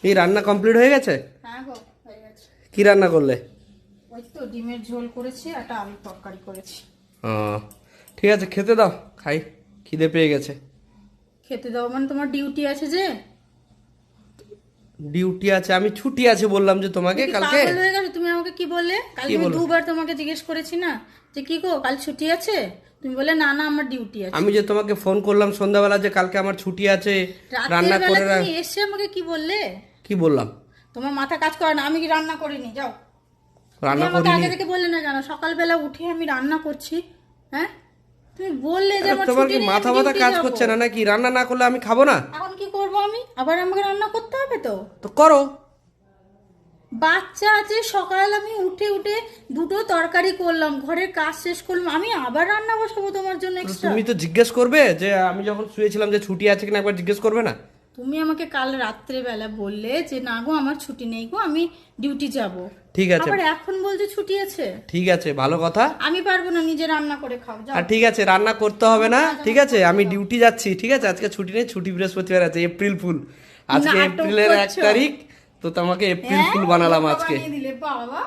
এই রান্না কমপ্লিট হয়ে গেছে? হ্যাঁ গো হয়ে গেছে। কি রান্না করলে? ওই তো ডিমের ঝোল করেছি, একটা আলু তরকারি করেছি। ঠিক আছে, খেতে দাও, খাই, খিদে পেয়ে গেছে। খেতে দাও মানে তোমার ডিউটি আছে যে? ডিউটি আছে, আমি ছুটি আছে বললাম যে তোমাকে তুমি কি কালকে। পাগল হয়ে গেছো? তুমি আমাকে কি বললে কাল? তুমি দুবার তোমাকে জিজ্ঞেস করেছি না যে কি গো কাল ছুটি আছে, তুমি বলে না না আমার ডিউটি আছে। আমি যে তোমাকে ফোন করলাম সন্ধ্যাবেলা যে কালকে আমার ছুটি আছে, রান্না করে তুমি এসে আমাকে কি বললে? কি বললাম? তোমার মাথা কাজ করে না, আমি কি রান্না করিনি? যাও। রান্না আমাকে করিনি? আগে থেকে বললে না জানো সকালবেলা উঠে আমি রান্না করছি? হ্যাঁ তুমি বললে যে আমার তোমার ছুটি কি নেই, মাথা আমি মাথা ডিউটি কাজ যাব। করছে না নাকি? রান্না না করলে আমি খাবো না? এখন কি করব আমি? আবার আমাকে রান্না করতে হবে তো? তো করো। বাচ্চা আছে, সকাল আমি উঠে উঠে দুটো তরকারি করলাম, ঘরের কাজ শেষ করলাম, আমি আবার রান্না বসাবো তোমার জন্য এক্সট্রা? তুমি তো জিজ্ঞেস করবে যে আমি যখন শুয়েছিলাম যে ছুটি আছে কিনা, একবার জিজ্ঞেস করবে না? তুমি আমাকে কাল রাত্রে বেলা বললে যে না গো আমার ছুটি নেই গো, আমি ডিউটি যাব। ঠিক আছে, আবার এখন বলছো ছুটি আছে। ঠিক আছে, ভালো কথা। আমি পারবো না, নিজে রান্না করে খাও যাও। আর ঠিক আছে, রান্না করতে হবে না, ঠিক আছে, আমি ডিউটি যাচ্ছি, ঠিক আছে, আজকে ছুটি নেই, ছুটি বৃহস্পতিবার আছে, এপ্রিল ফুল, আজকে নাটক এপ্রিলের 1 করছো। তারিখ, তো তোমাকে এপ্রিল হ্যাঁ, ফুল বানালাম বোকা আজকে। বানিয়ে দিলে বাবা।